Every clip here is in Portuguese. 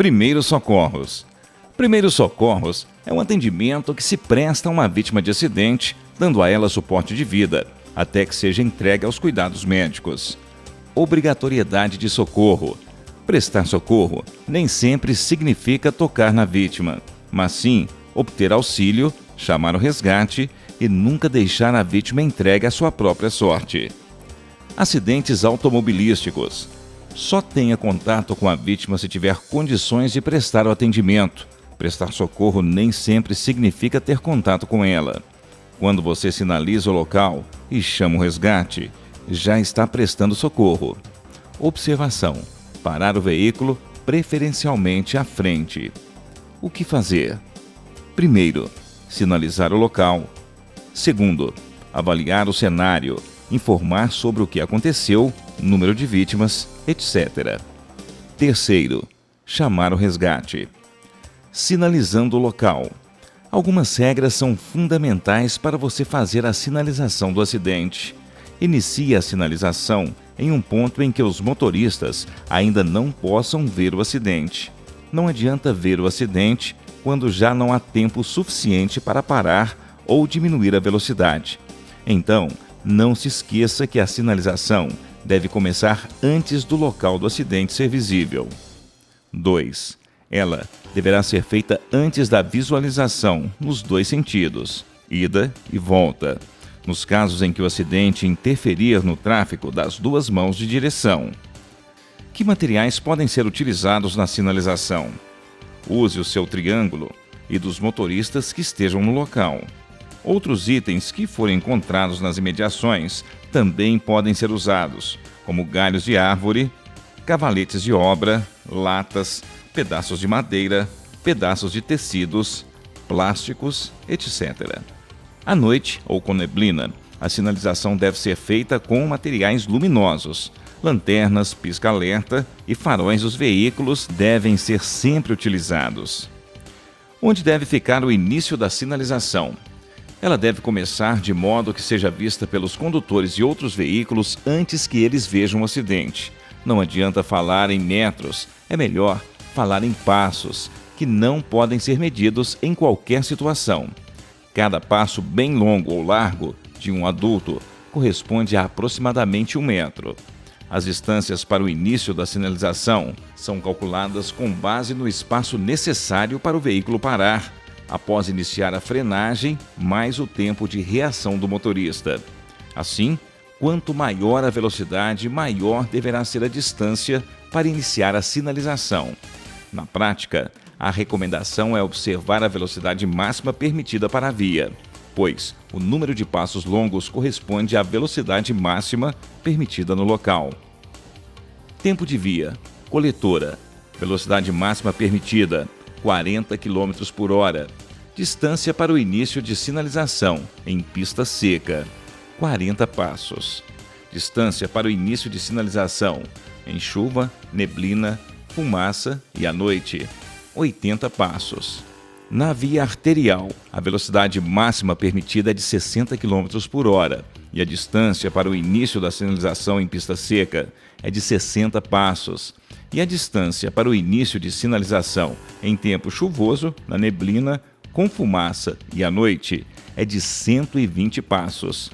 Primeiros socorros. Primeiros socorros é um atendimento que se presta a uma vítima de acidente, dando a ela suporte de vida, até que seja entregue aos cuidados médicos. Obrigatoriedade de socorro. Prestar socorro nem sempre significa tocar na vítima, mas sim obter auxílio, chamar o resgate e nunca deixar a vítima entregue à sua própria sorte. Acidentes automobilísticos. Só tenha contato com a vítima se tiver condições de prestar o atendimento. Prestar socorro nem sempre significa ter contato com ela. Quando você sinaliza o local e chama o resgate, já está prestando socorro. Observação: parar o veículo, preferencialmente à frente. O que fazer? Primeiro, sinalizar o local. Segundo, avaliar o cenário, informar sobre o que aconteceu, número de vítimas, etc. Terceiro, chamar o resgate. Sinalizando o local. Algumas regras são fundamentais para você fazer a sinalização do acidente. Inicie a sinalização em um ponto em que os motoristas ainda não possam ver o acidente. Não adianta ver o acidente quando já não há tempo suficiente para parar ou diminuir a velocidade. Então, não se esqueça que a sinalização deve começar antes do local do acidente ser visível. 2. Ela deverá ser feita antes da visualização, nos dois sentidos, ida e volta, nos casos em que o acidente interferir no tráfego das duas mãos de direção. Que materiais podem ser utilizados na sinalização? Use o seu triângulo e dos motoristas que estejam no local. Outros itens que forem encontrados nas imediações também podem ser usados, como galhos de árvore, cavaletes de obra, latas, pedaços de madeira, pedaços de tecidos, plásticos, etc. À noite ou com neblina, a sinalização deve ser feita com materiais luminosos. Lanternas, pisca-alerta e faróis dos veículos devem ser sempre utilizados. Onde deve ficar o início da sinalização? Ela deve começar de modo que seja vista pelos condutores de outros veículos antes que eles vejam o acidente. Não adianta falar em metros, é melhor falar em passos, que não podem ser medidos em qualquer situação. Cada passo bem longo ou largo de um adulto corresponde a aproximadamente 1 metro. As distâncias para o início da sinalização são calculadas com base no espaço necessário para o veículo parar, após iniciar a frenagem, mais o tempo de reação do motorista. Assim, quanto maior a velocidade, maior deverá ser a distância para iniciar a sinalização. Na prática, a recomendação é observar a velocidade máxima permitida para a via, pois o número de passos longos corresponde à velocidade máxima permitida no local. Tempo de via, coletora, velocidade máxima permitida, 40 km por hora. Distância para o início de sinalização, em pista seca, 40 passos. Distância para o início de sinalização, em chuva, neblina, fumaça e à noite, 80 passos. Na via arterial, a velocidade máxima permitida é de 60 km por hora e a distância para o início da sinalização em pista seca é de 60 passos. E a distância para o início de sinalização em tempo chuvoso, na neblina, com fumaça e à noite é de 120 passos.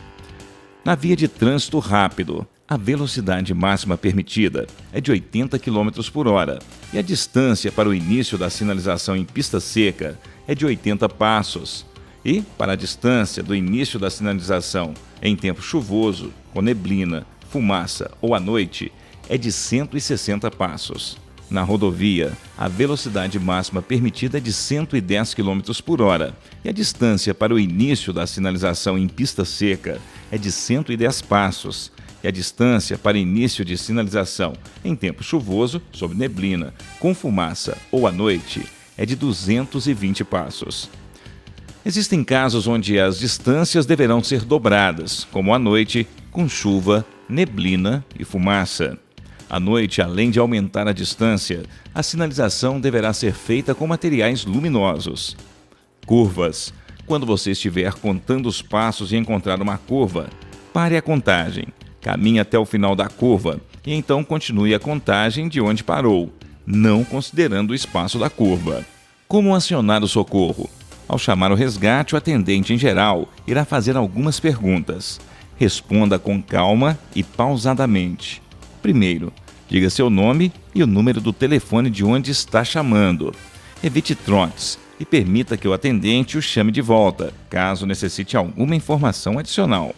Na via de trânsito rápido, a velocidade máxima permitida é de 80 km por hora e a distância para o início da sinalização em pista seca é de 80 passos. E, para a distância do início da sinalização em tempo chuvoso, com neblina, fumaça ou à noite, é de 160 passos. Na rodovia, a velocidade máxima permitida é de 110 km por hora e a distância para o início da sinalização em pista seca é de 110 passos. E a distância para início de sinalização em tempo chuvoso, sob neblina, com fumaça ou à noite, é de 220 passos. Existem casos onde as distâncias deverão ser dobradas, como à noite, com chuva, neblina e fumaça. À noite, além de aumentar a distância, a sinalização deverá ser feita com materiais luminosos. Curvas. Quando você estiver contando os passos e encontrar uma curva, pare a contagem. Caminhe até o final da curva e então continue a contagem de onde parou. não considerando o espaço da curva. Como acionar o socorro? Ao chamar o resgate, o atendente em geral irá fazer algumas perguntas. Responda com calma e pausadamente. Primeiro, diga seu nome e o número do telefone de onde está chamando. Evite trotes e permita que o atendente o chame de volta, caso necessite alguma informação adicional.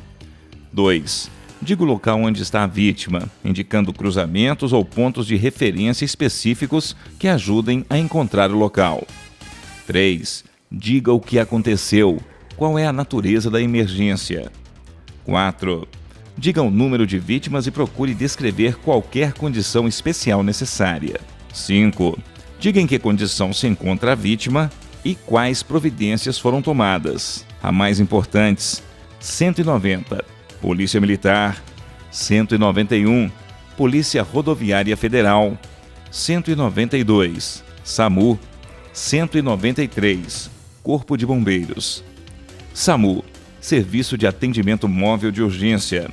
2. Diga o local onde está a vítima, indicando cruzamentos ou pontos de referência específicos que ajudem a encontrar o local. 3. Diga o que aconteceu, qual é a natureza da emergência. 4. Diga o número de vítimas e procure descrever qualquer condição especial necessária. 5. Diga em que condição se encontra a vítima e quais providências foram tomadas. A mais importantes: 190, Polícia Militar; 191, Polícia Rodoviária Federal; 192, SAMU; 193, Corpo de Bombeiros. SAMU, Serviço de Atendimento Móvel de Urgência.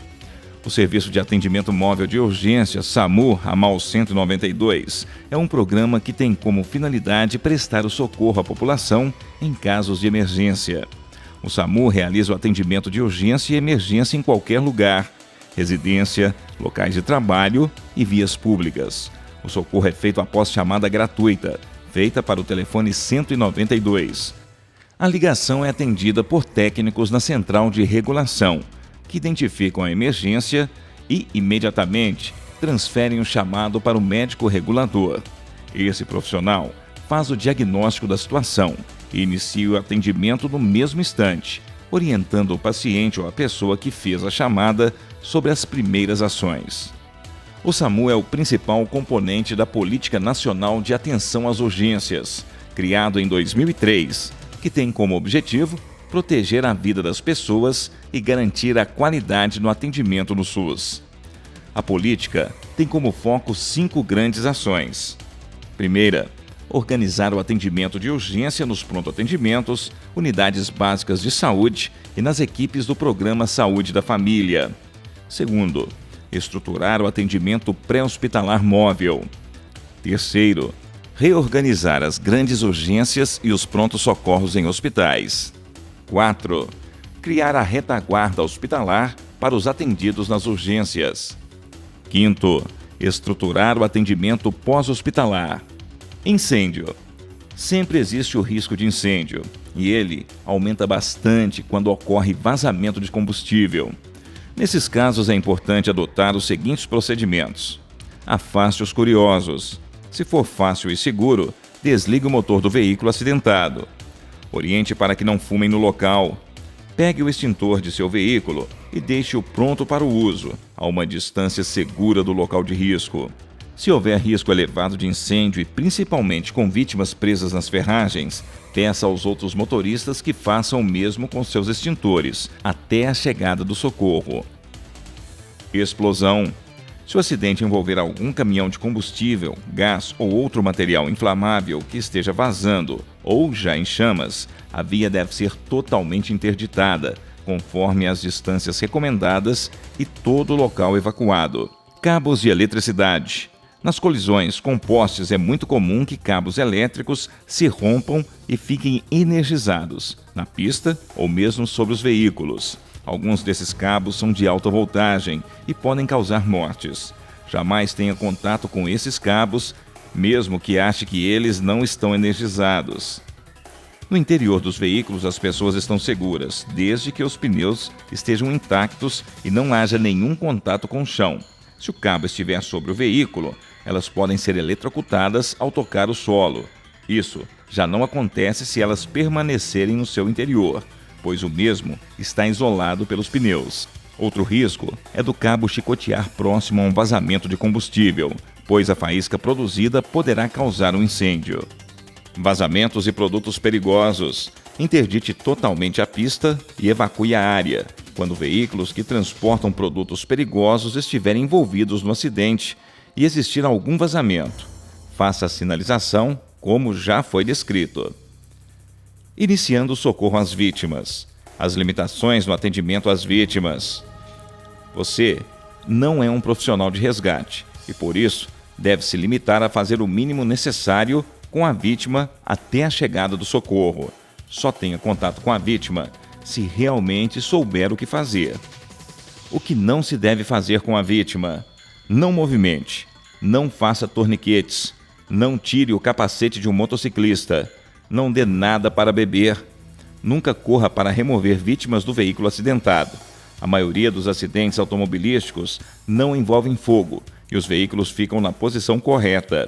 O Serviço de Atendimento Móvel de Urgência, SAMU, ramal 192, é um programa que tem como finalidade prestar o socorro à população em casos de emergência. O SAMU realiza o atendimento de urgência e emergência em qualquer lugar, residência, locais de trabalho e vias públicas. O socorro é feito após chamada gratuita, feita para o telefone 192. A ligação é atendida por técnicos na central de regulação, que identificam a emergência e, imediatamente, transferem o chamado para o médico regulador. Esse profissional faz o diagnóstico da situação e inicia o atendimento no mesmo instante, orientando o paciente ou a pessoa que fez a chamada sobre as primeiras ações. O SAMU é o principal componente da Política Nacional de Atenção às Urgências, criado em 2003, que tem como objetivo proteger a vida das pessoas e garantir a qualidade no atendimento no SUS. A política tem como foco 5 grandes ações. Primeira, organizar o atendimento de urgência nos pronto-atendimentos, unidades básicas de saúde e nas equipes do Programa Saúde da Família. Segundo, estruturar o atendimento pré-hospitalar móvel. Terceiro, reorganizar as grandes urgências e os prontos-socorros em hospitais. 4. Criar a retaguarda hospitalar para os atendidos nas urgências. 5. Estruturar o atendimento pós-hospitalar. Incêndio. Sempre existe o risco de incêndio, e ele aumenta bastante quando ocorre vazamento de combustível. Nesses casos é importante adotar os seguintes procedimentos. Afaste os curiosos. Se for fácil e seguro, desligue o motor do veículo acidentado. Oriente para que não fumem no local. Pegue o extintor de seu veículo e deixe-o pronto para o uso, a uma distância segura do local de risco. Se houver risco elevado de incêndio e principalmente com vítimas presas nas ferragens, peça aos outros motoristas que façam o mesmo com seus extintores, até a chegada do socorro. Explosão. Se o acidente envolver algum caminhão de combustível, gás ou outro material inflamável que esteja vazando ou já em chamas, a via deve ser totalmente interditada, conforme as distâncias recomendadas e todo o local evacuado. Cabos de eletricidade. Nas colisões com postes é muito comum que cabos elétricos se rompam e fiquem energizados, na pista ou mesmo sobre os veículos. Alguns desses cabos são de alta voltagem e podem causar mortes. Jamais tenha contato com esses cabos, mesmo que ache que eles não estão energizados. No interior dos veículos, as pessoas estão seguras, desde que os pneus estejam intactos e não haja nenhum contato com o chão. Se o cabo estiver sobre o veículo, elas podem ser eletrocutadas ao tocar o solo. Isso já não acontece se elas permanecerem no seu interior, pois o mesmo está isolado pelos pneus. Outro risco é do cabo chicotear próximo a um vazamento de combustível, pois a faísca produzida poderá causar um incêndio. Vazamentos e produtos perigosos. Interdite totalmente a pista e evacue a área quando veículos que transportam produtos perigosos estiverem envolvidos no acidente e existir algum vazamento. Faça a sinalização, como já foi descrito. Iniciando o socorro às vítimas. As limitações no atendimento às vítimas. Você não é um profissional de resgate e, por isso, deve-se limitar a fazer o mínimo necessário com a vítima até a chegada do socorro. Só tenha contato com a vítima se realmente souber o que fazer. O que não se deve fazer com a vítima? Não movimente, não faça torniquetes, não tire o capacete de um motociclista, não dê nada para beber, nunca corra para remover vítimas do veículo acidentado. A maioria dos acidentes automobilísticos não envolvem fogo e os veículos ficam na posição correta.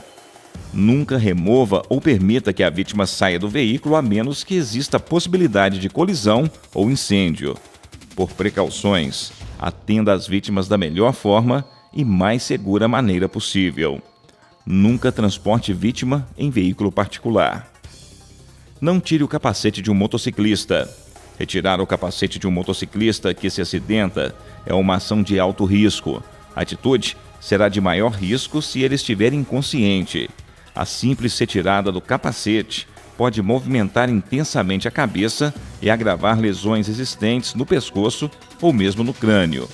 Nunca remova ou permita que a vítima saia do veículo a menos que exista a possibilidade de colisão ou incêndio. Por precauções, atenda às vítimas da melhor forma e mais segura maneira possível. Nunca transporte vítima em veículo particular. Não tire o capacete de um motociclista. Retirar o capacete de um motociclista que se acidenta é uma ação de alto risco. A atitude será de maior risco se ele estiver inconsciente. A simples retirada do capacete pode movimentar intensamente a cabeça e agravar lesões existentes no pescoço ou mesmo no crânio.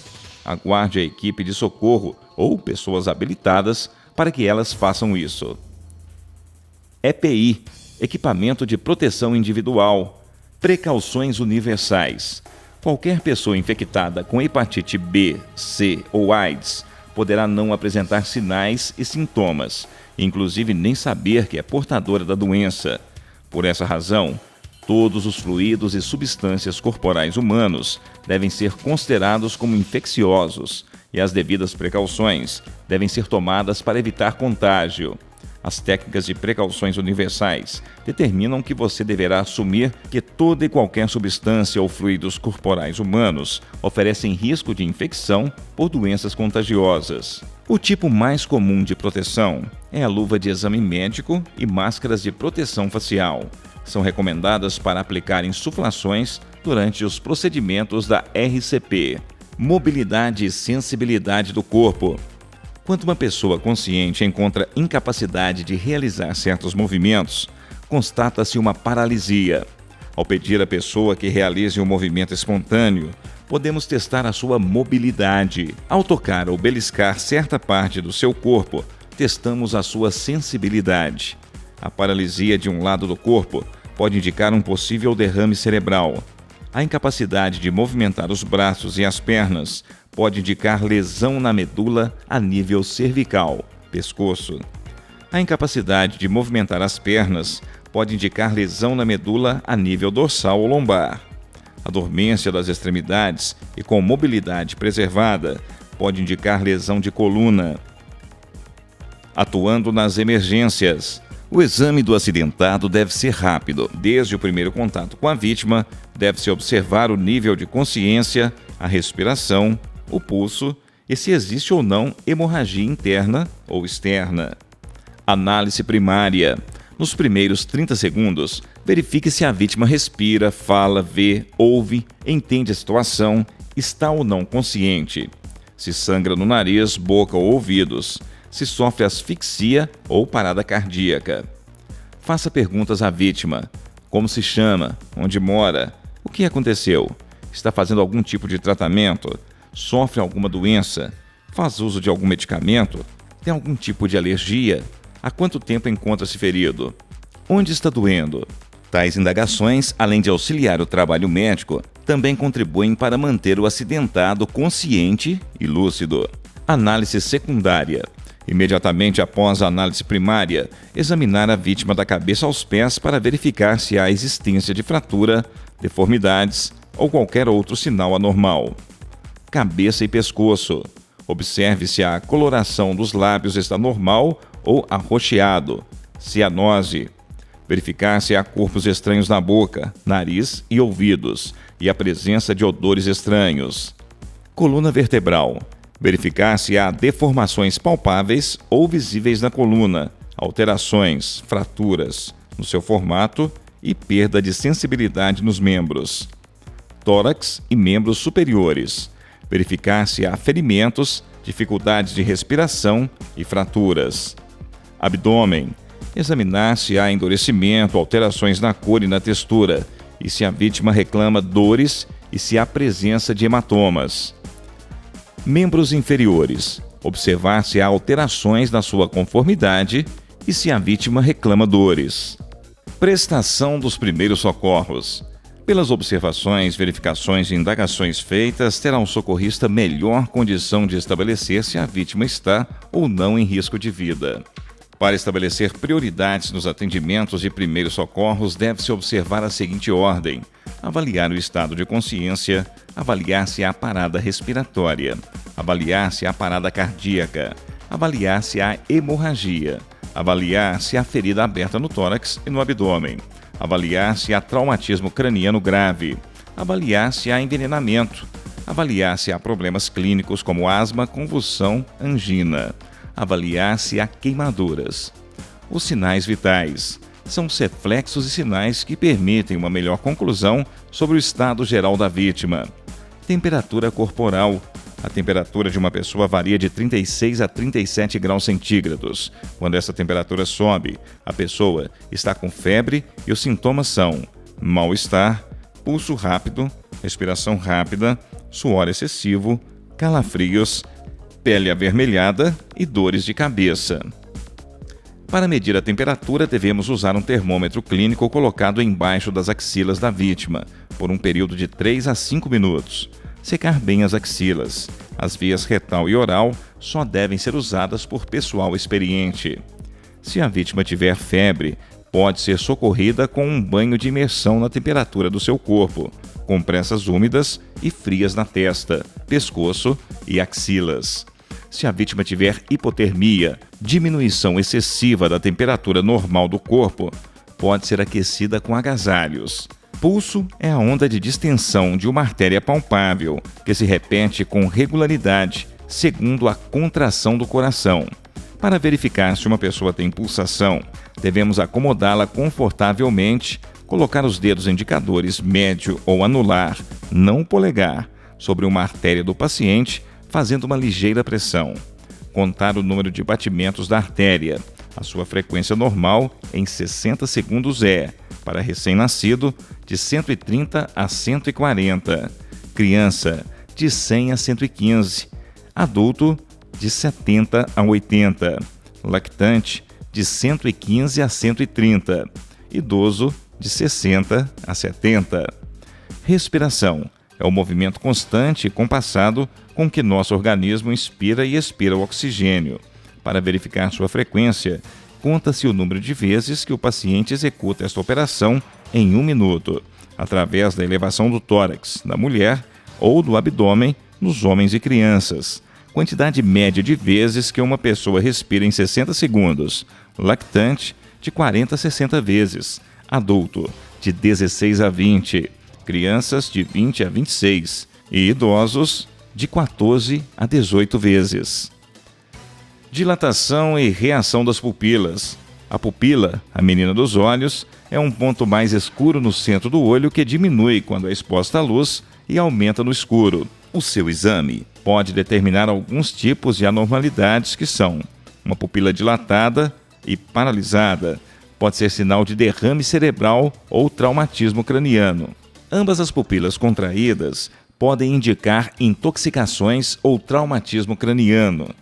Aguarde a equipe de socorro ou pessoas habilitadas para que elas façam isso. EPI, Equipamento de Proteção Individual. Precauções universais. Qualquer pessoa infectada com hepatite B, C ou AIDS poderá não apresentar sinais e sintomas, inclusive nem saber que é portadora da doença. Por essa razão, todos os fluidos e substâncias corporais humanos devem ser considerados como infecciosos e as devidas precauções devem ser tomadas para evitar contágio. As técnicas de precauções universais determinam que você deverá assumir que toda e qualquer substância ou fluidos corporais humanos oferecem risco de infecção por doenças contagiosas. O tipo mais comum de proteção é a luva de exame médico e máscaras de proteção facial. São recomendadas para aplicar insuflações durante os procedimentos da RCP. Mobilidade e sensibilidade do corpo. Quando uma pessoa consciente encontra incapacidade de realizar certos movimentos, constata-se uma paralisia. Ao pedir à pessoa que realize um movimento espontâneo, podemos testar a sua mobilidade. Ao tocar ou beliscar certa parte do seu corpo, testamos a sua sensibilidade. A paralisia de um lado do corpo pode indicar um possível derrame cerebral. A incapacidade de movimentar os braços e as pernas pode indicar lesão na medula a nível cervical, pescoço. A incapacidade de movimentar as pernas pode indicar lesão na medula a nível dorsal ou lombar. A dormência das extremidades e com mobilidade preservada pode indicar lesão de coluna. Atuando nas emergências. O exame do acidentado deve ser rápido. Desde o primeiro contato com a vítima, deve-se observar o nível de consciência, a respiração, o pulso e se existe ou não hemorragia interna ou externa. Análise primária. Nos primeiros 30 segundos, verifique se a vítima respira, fala, vê, ouve, entende a situação, está ou não consciente. Se sangra no nariz, boca ou ouvidos. Se sofre asfixia ou parada cardíaca. Faça perguntas à vítima. Como se chama? Onde mora? O que aconteceu? Está fazendo algum tipo de tratamento? Sofre alguma doença? Faz uso de algum medicamento? Tem algum tipo de alergia? Há quanto tempo encontra-se ferido? Onde está doendo? Tais indagações, além de auxiliar o trabalho médico, também contribuem para manter o acidentado consciente e lúcido. Análise secundária. Imediatamente após a análise primária, examinar a vítima da cabeça aos pés para verificar se há existência de fratura, deformidades ou qualquer outro sinal anormal. Cabeça e pescoço. Observe se a coloração dos lábios está normal ou arroxeado. Cianose. Verificar se há corpos estranhos na boca, nariz e ouvidos e a presença de odores estranhos. Coluna vertebral. Verificar se há deformações palpáveis ou visíveis na coluna, alterações, fraturas no seu formato e perda de sensibilidade nos membros. Tórax e membros superiores. Verificar se há ferimentos, dificuldades de respiração e fraturas. Abdômen. Examinar se há endurecimento, alterações na cor e na textura, e se a vítima reclama dores e se há presença de hematomas. Membros inferiores. Observar se há alterações na sua conformidade e se a vítima reclama dores. Prestação dos primeiros socorros. Pelas observações, verificações e indagações feitas, terá um socorrista melhor condição de estabelecer se a vítima está ou não em risco de vida. Para estabelecer prioridades nos atendimentos de primeiros socorros, deve-se observar a seguinte ordem: avaliar o estado de consciência, avaliar se há parada respiratória, avaliar se há parada cardíaca, avaliar se há hemorragia, avaliar se há ferida aberta no tórax e no abdômen, avaliar se há traumatismo craniano grave, avaliar se há envenenamento, avaliar se há problemas clínicos como asma, convulsão, angina, avaliar se há queimaduras. Os sinais vitais são os reflexos e sinais que permitem uma melhor conclusão sobre o estado geral da vítima. Temperatura corporal. A temperatura de uma pessoa varia de 36 a 37 graus centígrados. Quando essa temperatura sobe, a pessoa está com febre e os sintomas são mal-estar, pulso rápido, respiração rápida, suor excessivo, calafrios, pele avermelhada e dores de cabeça. Para medir a temperatura, devemos usar um termômetro clínico colocado embaixo das axilas da vítima, por um período de 3 a 5 minutos. Secar bem as axilas. As vias retal e oral só devem ser usadas por pessoal experiente. Se a vítima tiver febre, pode ser socorrida com um banho de imersão na temperatura do seu corpo, compressas úmidas e frias na testa, pescoço e axilas. Se a vítima tiver hipotermia, diminuição excessiva da temperatura normal do corpo, pode ser aquecida com agasalhos. Pulso é a onda de distensão de uma artéria palpável, que se repete com regularidade, segundo a contração do coração. Para verificar se uma pessoa tem pulsação, devemos acomodá-la confortavelmente, colocar os dedos indicadores médio ou anular, não polegar, sobre uma artéria do paciente, fazendo uma ligeira pressão. Contar o número de batimentos da artéria. A sua frequência normal em 60 segundos é, para recém-nascido, de 130 a 140. Criança, de 100 a 115. Adulto, de 70 a 80. Lactante, de 115 a 130. Idoso, de 60 a 70. Respiração. É o movimento constante e compassado com que nosso organismo inspira e expira o oxigênio. Para verificar sua frequência, conta-se o número de vezes que o paciente executa esta operação em 1 minuto, através da elevação do tórax na mulher ou do abdômen nos homens e crianças. Quantidade média de vezes que uma pessoa respira em 60 segundos. Lactante, de 40 a 60 vezes. Adulto, de 16 a 20. Crianças, de 20 a 26. E idosos, de 14 a 18 vezes. Dilatação e reação das pupilas. A pupila, a menina dos olhos, é um ponto mais escuro no centro do olho que diminui quando é exposta à luz e aumenta no escuro. O seu exame pode determinar alguns tipos de anormalidades que são uma pupila dilatada e paralisada. Pode ser sinal de derrame cerebral ou traumatismo craniano. Ambas as pupilas contraídas podem indicar intoxicações ou traumatismo craniano.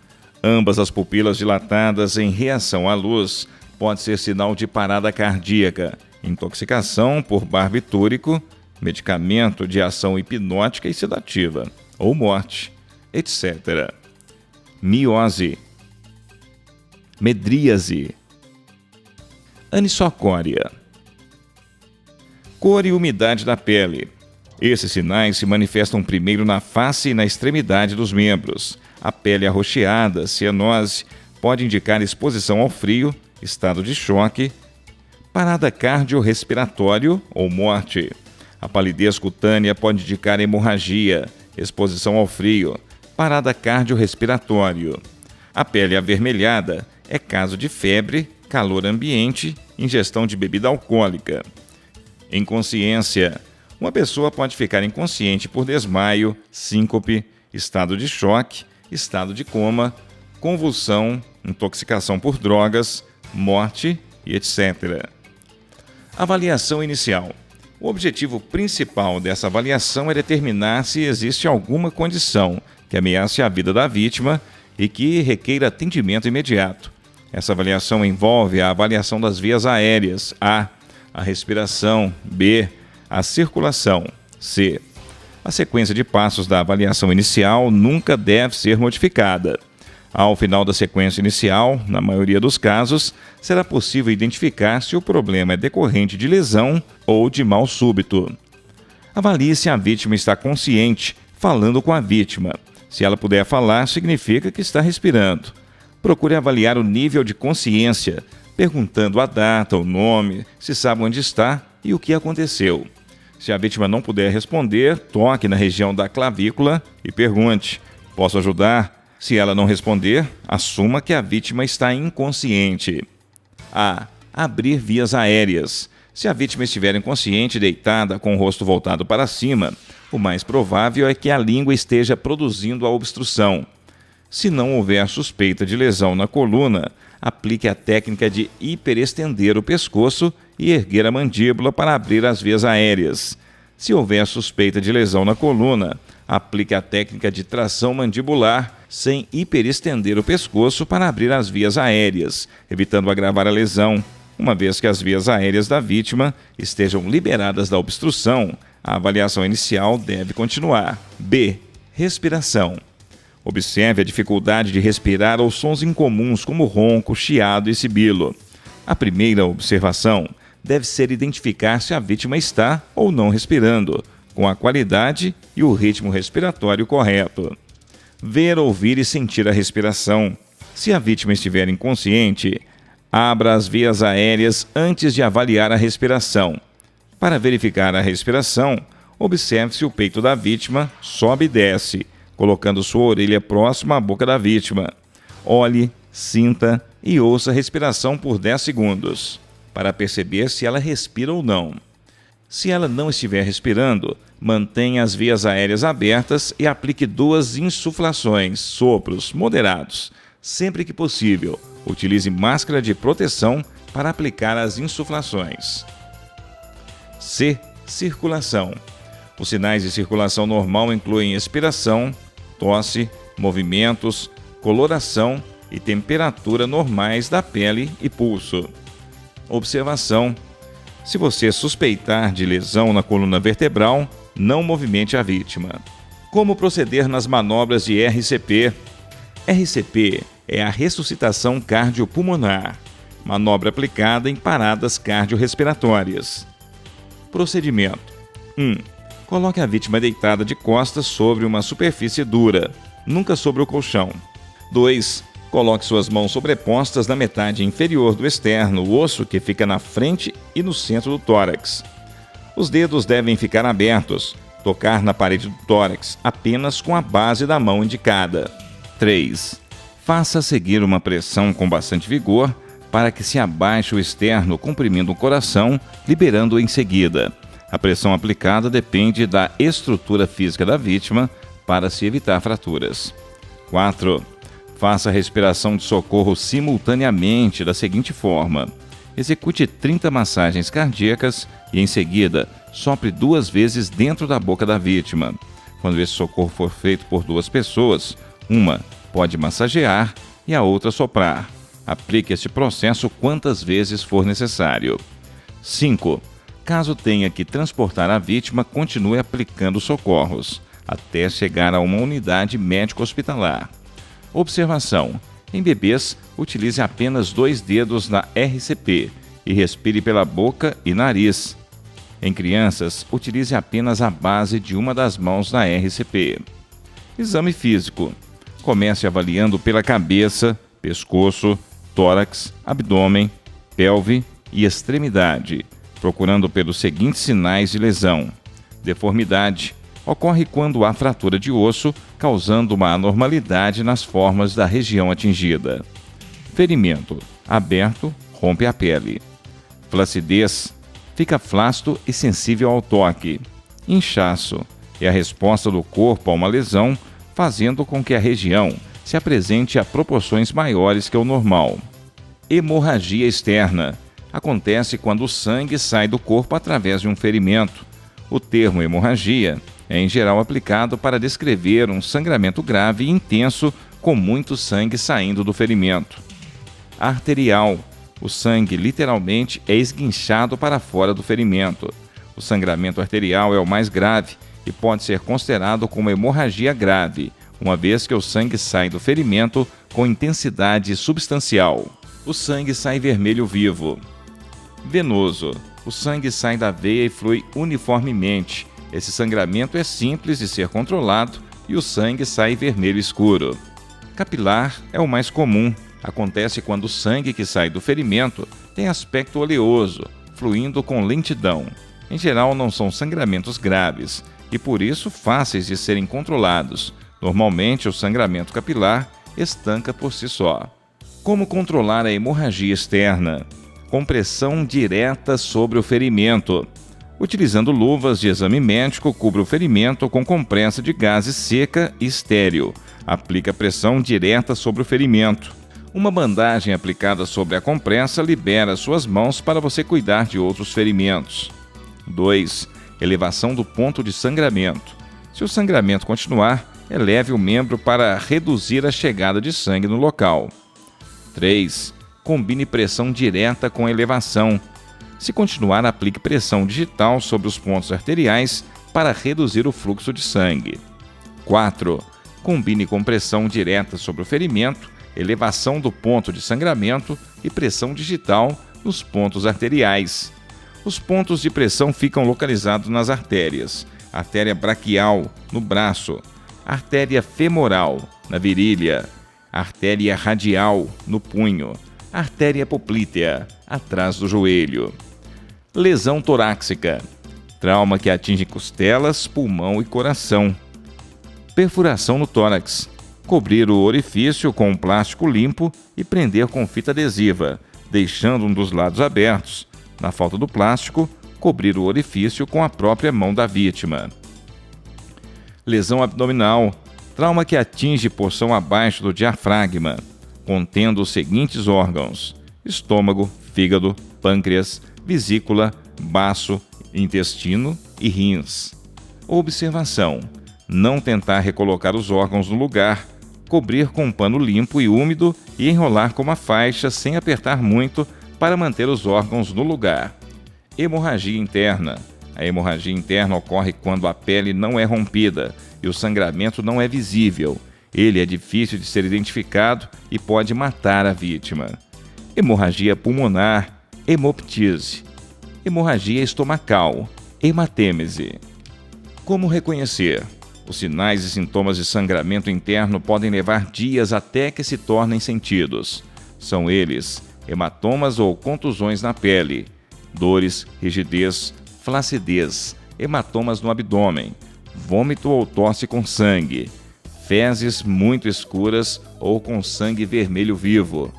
Ambas as pupilas dilatadas em reação à luz pode ser sinal de parada cardíaca, intoxicação por barbitúrico, medicamento de ação hipnótica e sedativa, ou morte, etc. Miose, medríase, anisocória. Cor e umidade da pele. Esses sinais se manifestam primeiro na face e na extremidade dos membros. A pele arroxeada, cianose, pode indicar exposição ao frio, estado de choque, parada cardiorrespiratório ou morte. A palidez cutânea pode indicar hemorragia, exposição ao frio, parada cardiorrespiratório. A pele avermelhada é caso de febre, calor ambiente, ingestão de bebida alcoólica. Inconsciência. Uma pessoa pode ficar inconsciente por desmaio, síncope, estado de choque, estado de coma, convulsão, intoxicação por drogas, morte e etc. Avaliação inicial. O objetivo principal dessa avaliação é determinar se existe alguma condição que ameace a vida da vítima e que requer atendimento imediato. Essa avaliação envolve a avaliação das vias aéreas, A respiração, B, a circulação, C. A sequência de passos da avaliação inicial nunca deve ser modificada. Ao final da sequência inicial, na maioria dos casos, será possível identificar se o problema é decorrente de lesão ou de mal súbito. Avalie se a vítima está consciente, falando com a vítima. Se ela puder falar, significa que está respirando. Procure avaliar o nível de consciência, perguntando a data, o nome, se sabe onde está e o que aconteceu. Se a vítima não puder responder, toque na região da clavícula e pergunte: posso ajudar? Se ela não responder, assuma que a vítima está inconsciente. A. Abrir vias aéreas. Se a vítima estiver inconsciente, deitada, com o rosto voltado para cima, o mais provável é que a língua esteja produzindo a obstrução. Se não houver suspeita de lesão na coluna, aplique a técnica de hiperestender o pescoço e erguer a mandíbula para abrir as vias aéreas. Se houver suspeita de lesão na coluna, aplique a técnica de tração mandibular sem hiperestender o pescoço para abrir as vias aéreas, evitando agravar a lesão. Uma vez que as vias aéreas da vítima estejam liberadas da obstrução, a avaliação inicial deve continuar. B. Respiração. Observe a dificuldade de respirar ou sons incomuns como ronco, chiado e sibilo. A primeira observação deve ser identificar se a vítima está ou não respirando, com a qualidade e o ritmo respiratório correto. Ver, ouvir e sentir a respiração. Se a vítima estiver inconsciente, abra as vias aéreas antes de avaliar a respiração. Para verificar a respiração, observe se o peito da vítima sobe e desce, colocando sua orelha próxima à boca da vítima. Olhe, sinta e ouça a respiração por 10 segundos, para perceber se ela respira ou não. Se ela não estiver respirando, mantenha as vias aéreas abertas e aplique 2 insuflações, sopros moderados. Sempre que possível, utilize máscara de proteção para aplicar as insuflações. C. Circulação. Os sinais de circulação normal incluem expiração, tosse, movimentos, coloração e temperatura normais da pele e pulso. Observação: se você suspeitar de lesão na coluna vertebral, não movimente a vítima. Como proceder nas manobras de RCP? RCP é a ressuscitação cardiopulmonar, manobra aplicada em paradas cardiorrespiratórias. Procedimento: 1. Coloque a vítima deitada de costas sobre uma superfície dura, nunca sobre o colchão. 2. Coloque suas mãos sobrepostas na metade inferior do externo, o osso que fica na frente e no centro do tórax. Os dedos devem ficar abertos, tocar na parede do tórax apenas com a base da mão indicada. 3. Faça seguir uma pressão com bastante vigor para que se abaixe o externo, comprimindo o coração, liberando-o em seguida. A pressão aplicada depende da estrutura física da vítima para se evitar fraturas. 4. Faça a respiração de socorro simultaneamente da seguinte forma: execute 30 massagens cardíacas e, em seguida, sopre 2 vezes dentro da boca da vítima. Quando esse socorro for feito por 2 pessoas, uma pode massagear e a outra soprar. Aplique este processo quantas vezes for necessário. 5. Caso tenha que transportar a vítima, continue aplicando socorros, até chegar a uma unidade médico-hospitalar. Observação: em bebês, utilize apenas 2 dedos na RCP e respire pela boca e nariz. Em crianças, utilize apenas a base de uma das mãos na RCP. Exame físico: comece avaliando pela cabeça, pescoço, tórax, abdômen, pelve e extremidade, procurando pelos seguintes sinais de lesão. Deformidade: ocorre quando há fratura de osso, causando uma anormalidade nas formas da região atingida. Ferimento: aberto, rompe a pele. Flacidez: fica flácido e sensível ao toque. Inchaço: é a resposta do corpo a uma lesão, fazendo com que a região se apresente a proporções maiores que o normal. Hemorragia externa: acontece quando o sangue sai do corpo através de um ferimento. O termo hemorragia é em geral aplicado para descrever um sangramento grave e intenso com muito sangue saindo do ferimento. Arterial. O sangue literalmente é esguinchado para fora do ferimento. O sangramento arterial é o mais grave e pode ser considerado como hemorragia grave, uma vez que o sangue sai do ferimento com intensidade substancial. O sangue sai vermelho vivo. Venoso. O sangue sai da veia e flui uniformemente. Esse sangramento é simples de ser controlado e o sangue sai vermelho escuro. Capilar é o mais comum. Acontece quando o sangue que sai do ferimento tem aspecto oleoso, fluindo com lentidão. Em geral, não são sangramentos graves e, por isso, fáceis de serem controlados. Normalmente, o sangramento capilar estanca por si só. Como controlar a hemorragia externa? Compressão direta sobre o ferimento. Utilizando luvas de exame médico, cubra o ferimento com compressa de gaze seca e estéril. Aplica pressão direta sobre o ferimento. Uma bandagem aplicada sobre a compressa libera suas mãos para você cuidar de outros ferimentos. 2. Elevação do ponto de sangramento. Se o sangramento continuar, eleve o membro para reduzir a chegada de sangue no local. 3. Combine pressão direta com elevação. Se continuar, aplique pressão digital sobre os pontos arteriais para reduzir o fluxo de sangue. 4. Combine compressão direta sobre o ferimento, elevação do ponto de sangramento e pressão digital nos pontos arteriais. Os pontos de pressão ficam localizados nas artérias: artéria braquial, no braço; artéria femoral, na virilha; artéria radial, no punho; artéria poplítea, atrás do joelho. Lesão torácica. Trauma que atinge costelas, pulmão e coração. Perfuração no tórax. Cobrir o orifício com um plástico limpo e prender com fita adesiva, deixando um dos lados abertos. Na falta do plástico, cobrir o orifício com a própria mão da vítima. Lesão abdominal. Trauma que atinge porção abaixo do diafragma, contendo os seguintes órgãos: estômago, fígado, pâncreas, vesícula, baço, intestino e rins. Observação: não tentar recolocar os órgãos no lugar, cobrir com um pano limpo e úmido e enrolar com uma faixa sem apertar muito para manter os órgãos no lugar. Hemorragia interna. A hemorragia interna ocorre quando a pele não é rompida e o sangramento não é visível. Ele é difícil de ser identificado e pode matar a vítima. Hemorragia pulmonar, hemoptise. Hemorragia estomacal, hematêmese. Como reconhecer? Os sinais e sintomas de sangramento interno podem levar dias até que se tornem sentidos. São eles: hematomas ou contusões na pele, dores, rigidez, flacidez, hematomas no abdômen, vômito ou tosse com sangue, fezes muito escuras ou com sangue vermelho vivo.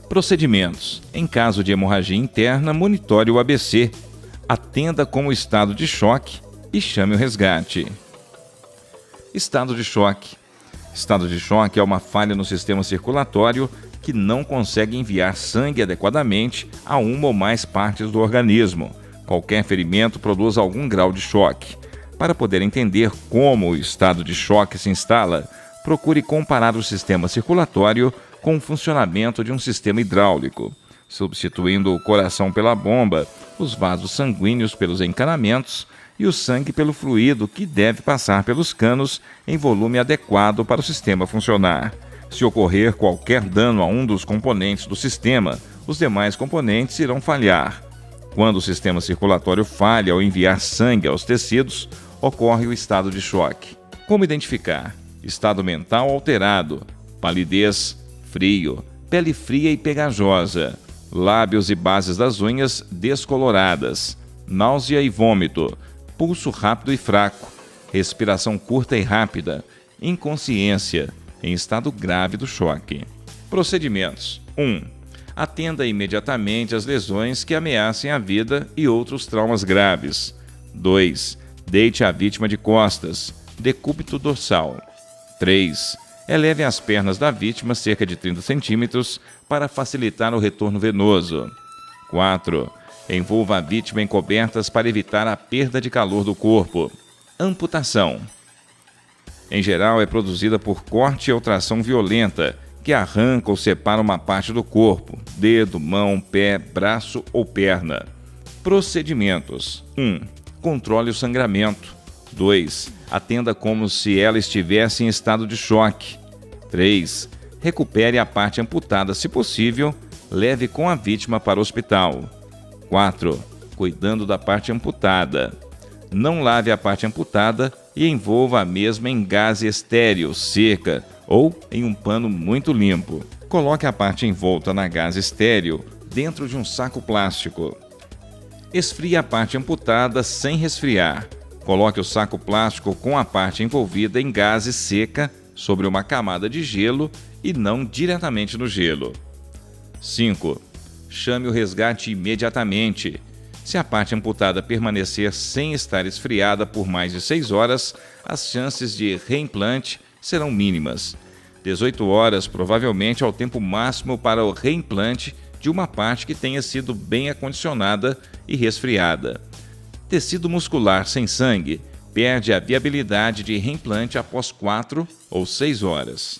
Procedimentos. Em caso de hemorragia interna, monitore o ABC, atenda como estado de choque e chame o resgate. Estado de choque. Estado de choque é uma falha no sistema circulatório que não consegue enviar sangue adequadamente a uma ou mais partes do organismo. Qualquer ferimento produz algum grau de choque. Para poder entender como o estado de choque se instala, procure comparar o sistema circulatório com o funcionamento de um sistema hidráulico, substituindo o coração pela bomba, os vasos sanguíneos pelos encanamentos e o sangue pelo fluido que deve passar pelos canos em volume adequado para o sistema funcionar. Se ocorrer qualquer dano a um dos componentes do sistema, os demais componentes irão falhar. Quando o sistema circulatório falha ao enviar sangue aos tecidos, ocorre o estado de choque. Como identificar? Estado mental alterado, palidez, frio, pele fria e pegajosa, lábios e bases das unhas descoloradas, náusea e vômito, pulso rápido e fraco, respiração curta e rápida, inconsciência, em estado grave do choque. Procedimentos: 1. Atenda imediatamente às lesões que ameacem a vida e outros traumas graves. 2. Deite a vítima de costas, decúbito dorsal. 3. Eleve as pernas da vítima cerca de 30 centímetros para facilitar o retorno venoso. 4. Envolva a vítima em cobertas para evitar a perda de calor do corpo. Amputação. Em geral, é produzida por corte ou tração violenta, que arranca ou separa uma parte do corpo, dedo, mão, pé, braço ou perna. Procedimentos: 1. Controle o sangramento. 2. Atenda como se ela estivesse em estado de choque. 3. Recupere a parte amputada se possível, leve com a vítima para o hospital. 4. Cuidando da parte amputada. Não lave a parte amputada e envolva a mesma em gaze estéril, seca ou em um pano muito limpo. Coloque a parte envolta na gaze estéril dentro de um saco plástico. Esfrie a parte amputada sem resfriar. Coloque o saco plástico com a parte envolvida em gaze seca sobre uma camada de gelo e não diretamente no gelo. 5. Chame o resgate imediatamente. Se a parte amputada permanecer sem estar esfriada por mais de 6 horas, as chances de reimplante serão mínimas. 18 horas provavelmente é o tempo máximo para o reimplante de uma parte que tenha sido bem acondicionada e resfriada. Tecido muscular sem sangue perde a viabilidade de reimplante após 4 ou 6 horas.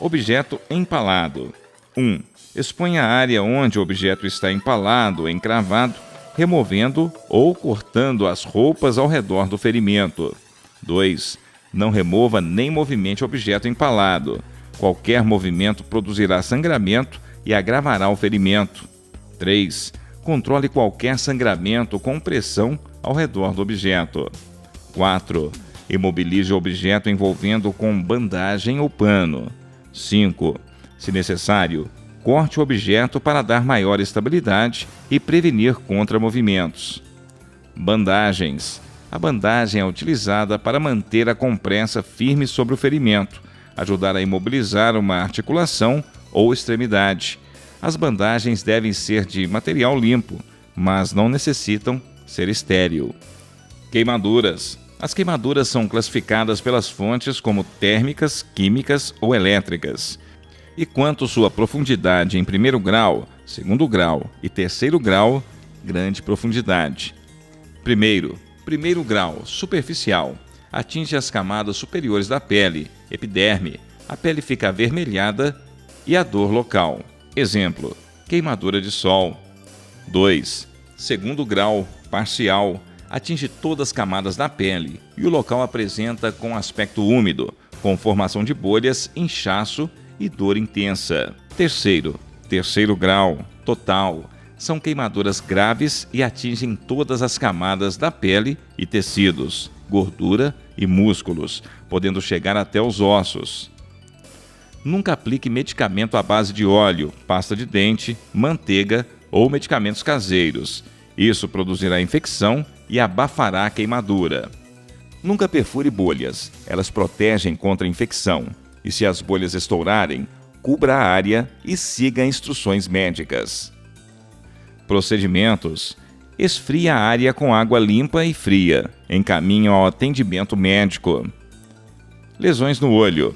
Objeto empalado. 1. Exponha a área onde o objeto está empalado ou encravado, removendo ou cortando as roupas ao redor do ferimento. 2. Não remova nem movimente o objeto empalado. Qualquer movimento produzirá sangramento e agravará o ferimento. 3. Controle qualquer sangramento com pressão ao redor do objeto. 4. Imobilize o objeto envolvendo com bandagem ou pano. 5. Se necessário, corte o objeto para dar maior estabilidade e prevenir contra movimentos. Bandagens. A bandagem é utilizada para manter a compressa firme sobre o ferimento, ajudar a imobilizar uma articulação ou extremidade. As bandagens devem ser de material limpo, mas não necessitam ser estéril. Queimaduras. As queimaduras são classificadas pelas fontes como térmicas, químicas ou elétricas. E quanto sua profundidade em 1º grau, 2º grau e 3º grau, grande profundidade. 1º grau, superficial, atinge as camadas superiores da pele, epiderme, a pele fica avermelhada e a dor local. Exemplo, queimadura de sol. 2. 2º grau, parcial, atinge todas as camadas da pele e o local apresenta com aspecto úmido, com formação de bolhas, inchaço e dor intensa. 3º grau, total, são queimaduras graves e atingem todas as camadas da pele e tecidos, gordura e músculos, podendo chegar até os ossos. Nunca aplique medicamento à base de óleo, pasta de dente, manteiga ou medicamentos caseiros. Isso produzirá infecção e abafará a queimadura. Nunca perfure bolhas, elas protegem contra a infecção. E se as bolhas estourarem, cubra a área e siga instruções médicas. Procedimentos: esfria a área com água limpa e fria. Encaminhe ao atendimento médico. Lesões no olho.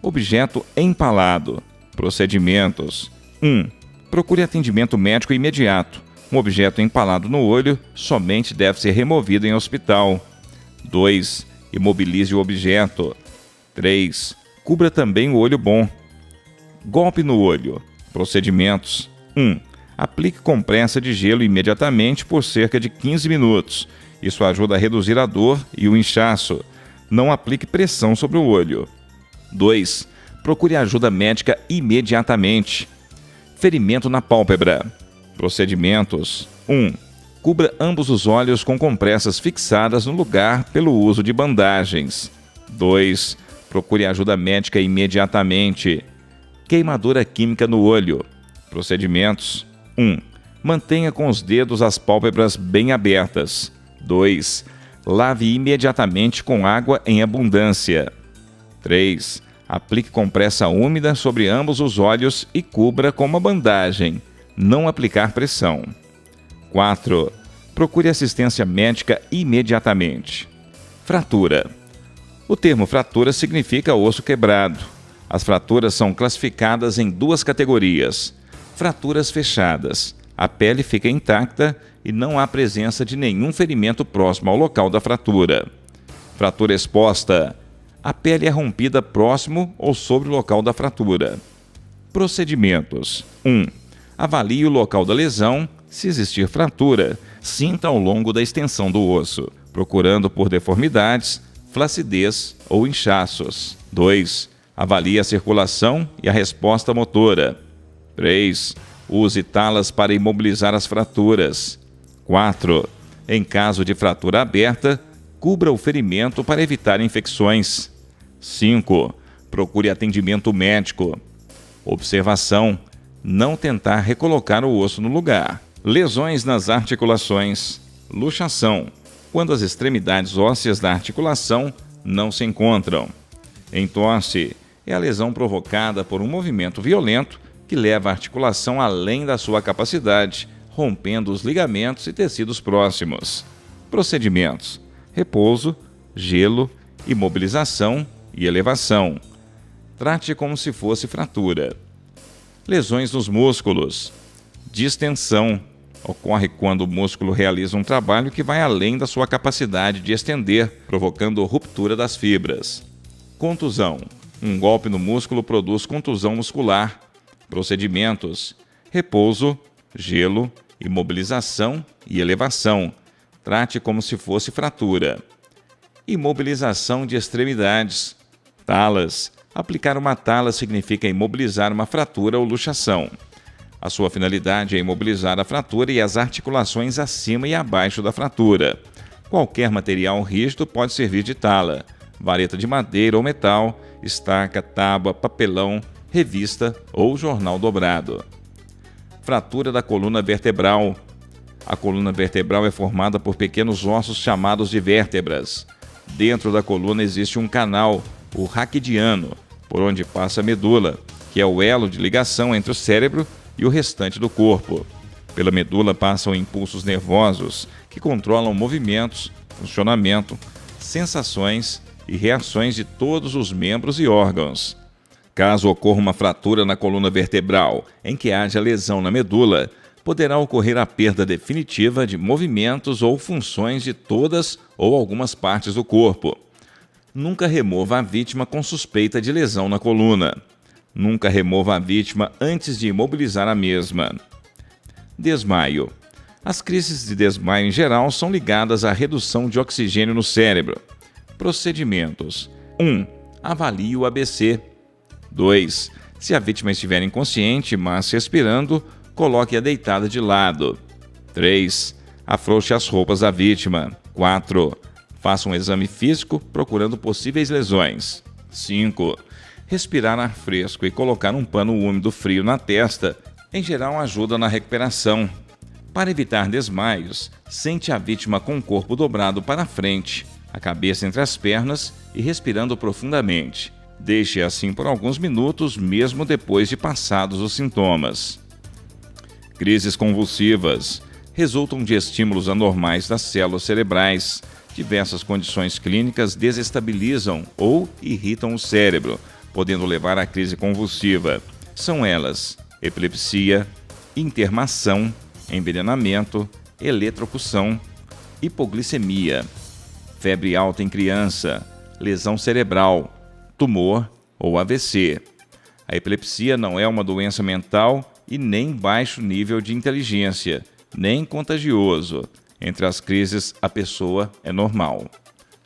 Objeto empalado. Procedimentos: 1. Procure atendimento médico imediato. Um objeto empalado no olho somente deve ser removido em hospital. 2. Imobilize o objeto. 3. Cubra também o olho bom. Golpe no olho. Procedimentos: 1. Aplique compressa de gelo imediatamente por cerca de 15 minutos. Isso ajuda a reduzir a dor e o inchaço. Não aplique pressão sobre o olho. 2. Procure ajuda médica imediatamente. Ferimento na pálpebra. Procedimentos: 1. Cubra ambos os olhos com compressas fixadas no lugar pelo uso de bandagens. 2. Procure ajuda médica imediatamente. Queimadura química no olho. Procedimentos: 1. Mantenha com os dedos as pálpebras bem abertas. 2. Lave imediatamente com água em abundância. 3. Aplique compressa úmida sobre ambos os olhos e cubra com uma bandagem. Não aplicar pressão. 4. Procure assistência médica imediatamente. Fratura. O termo fratura significa osso quebrado. As fraturas são classificadas em 2 categorias. Fraturas fechadas. A pele fica intacta e não há presença de nenhum ferimento próximo ao local da fratura. Fratura exposta. A pele é rompida próximo ou sobre o local da fratura. Procedimentos: 1. Avalie o local da lesão. Se existir fratura, sinta ao longo da extensão do osso, procurando por deformidades, flacidez ou inchaços. 2. Avalie a circulação e a resposta motora. 3. Use talas para imobilizar as fraturas. 4. Em caso de fratura aberta, cubra o ferimento para evitar infecções. 5. Procure atendimento médico. Observação: não tentar recolocar o osso no lugar. Lesões nas articulações. Luxação: quando as extremidades ósseas da articulação não se encontram. Entorse: é a lesão provocada por um movimento violento que leva a articulação além da sua capacidade, rompendo os ligamentos e tecidos próximos. Procedimentos: repouso, gelo, imobilização e elevação. Trate como se fosse fratura. Lesões nos músculos. Distensão: ocorre quando o músculo realiza um trabalho que vai além da sua capacidade de estender, provocando ruptura das fibras. Contusão: um golpe no músculo produz contusão muscular. Procedimentos: repouso, gelo, imobilização e elevação. Trate como se fosse fratura. Imobilização de extremidades. Talas: aplicar uma tala significa imobilizar uma fratura ou luxação. A sua finalidade é imobilizar a fratura e as articulações acima e abaixo da fratura. Qualquer material rígido pode servir de tala: vareta de madeira ou metal, estaca, tábua, papelão, revista ou jornal dobrado. Fratura da coluna vertebral. A coluna vertebral é formada por pequenos ossos chamados de vértebras. Dentro da coluna existe um canal, o raquidiano, por onde passa a medula, que é o elo de ligação entre o cérebro e o restante do corpo. Pela medula passam impulsos nervosos que controlam movimentos, funcionamento, sensações e reações de todos os membros e órgãos. Caso ocorra uma fratura na coluna vertebral em que haja lesão na medula, poderá ocorrer a perda definitiva de movimentos ou funções de todas ou algumas partes do corpo. Nunca remova a vítima com suspeita de lesão na coluna. Nunca remova a vítima antes de imobilizar a mesma. Desmaio. As crises de desmaio em geral são ligadas à redução de oxigênio no cérebro. Procedimentos: 1. Avalie o ABC. 2. Se a vítima estiver inconsciente, mas respirando, coloque-a deitada de lado. 3. Afrouxe as roupas da vítima. 4. Faça um exame físico procurando possíveis lesões. 5. Respirar ar fresco e colocar um pano úmido frio na testa, em geral, ajuda na recuperação. Para evitar desmaios, sente a vítima com o corpo dobrado para frente, a cabeça entre as pernas e respirando profundamente. Deixe assim por alguns minutos, mesmo depois de passados os sintomas. Crises convulsivas resultam de estímulos anormais das células cerebrais. Diversas condições clínicas desestabilizam ou irritam o cérebro, podendo levar à crise convulsiva. São elas: epilepsia, intermação, envenenamento, eletrocução, hipoglicemia, febre alta em criança, lesão cerebral, tumor ou AVC. A epilepsia não é uma doença mental e nem baixo nível de inteligência, nem contagioso. Entre as crises, a pessoa é normal.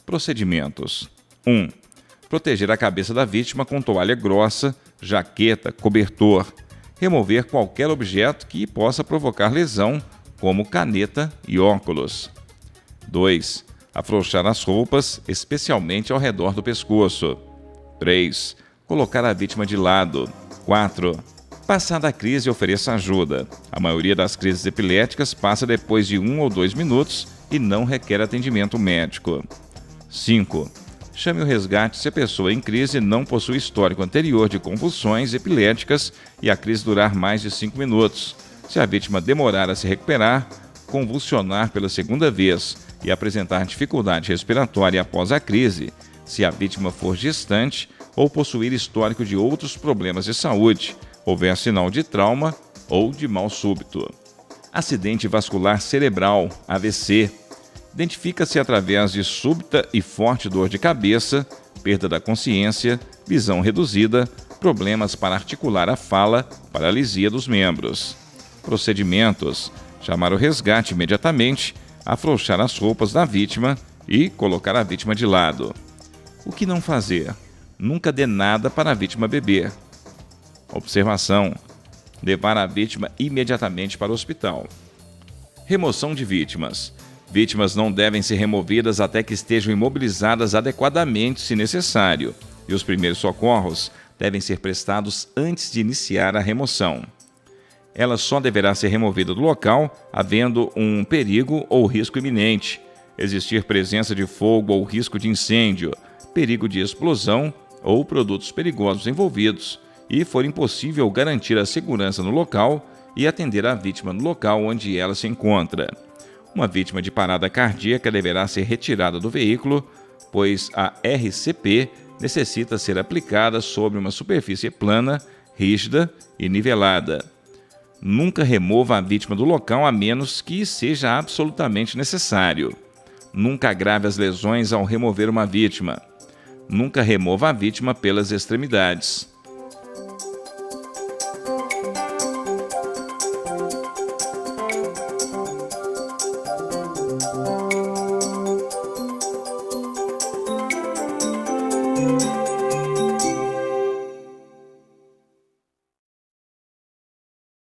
Procedimentos: 1. Proteger a cabeça da vítima com toalha grossa, jaqueta, cobertor. Remover qualquer objeto que possa provocar lesão, como caneta e óculos. 2. Afrouxar as roupas, especialmente ao redor do pescoço. 3. Colocar a vítima de lado. 4. Passada a crise, ofereça ajuda. A maioria das crises epiléticas passa depois de 1 ou 2 minutos e não requer atendimento médico. 5. Chame o resgate se a pessoa em crise não possui histórico anterior de convulsões epiléticas e a crise durar mais de 5 minutos. Se a vítima demorar a se recuperar, convulsionar pela segunda vez e apresentar dificuldade respiratória após a crise, se a vítima for gestante ou possuir histórico de outros problemas de saúde, houver sinal de trauma ou de mal súbito. Acidente vascular cerebral, AVC. Identifica-se através de súbita e forte dor de cabeça, perda da consciência, visão reduzida, problemas para articular a fala, paralisia dos membros. Procedimentos: chamar o resgate imediatamente, afrouxar as roupas da vítima e colocar a vítima de lado. O que não fazer? Nunca dê nada para a vítima beber. Observação: levar a vítima imediatamente para o hospital. Remoção de vítimas. Vítimas não devem ser removidas até que estejam imobilizadas adequadamente, se necessário, e os primeiros socorros devem ser prestados antes de iniciar a remoção. Ela só deverá ser removida do local havendo um perigo ou risco iminente, existir presença de fogo ou risco de incêndio, perigo de explosão ou produtos perigosos envolvidos, e for impossível garantir a segurança no local e atender a vítima no local onde ela se encontra. Uma vítima de parada cardíaca deverá ser retirada do veículo, pois a RCP necessita ser aplicada sobre uma superfície plana, rígida e nivelada. Nunca remova a vítima do local a menos que seja absolutamente necessário. Nunca agrave as lesões ao remover uma vítima. Nunca remova a vítima pelas extremidades.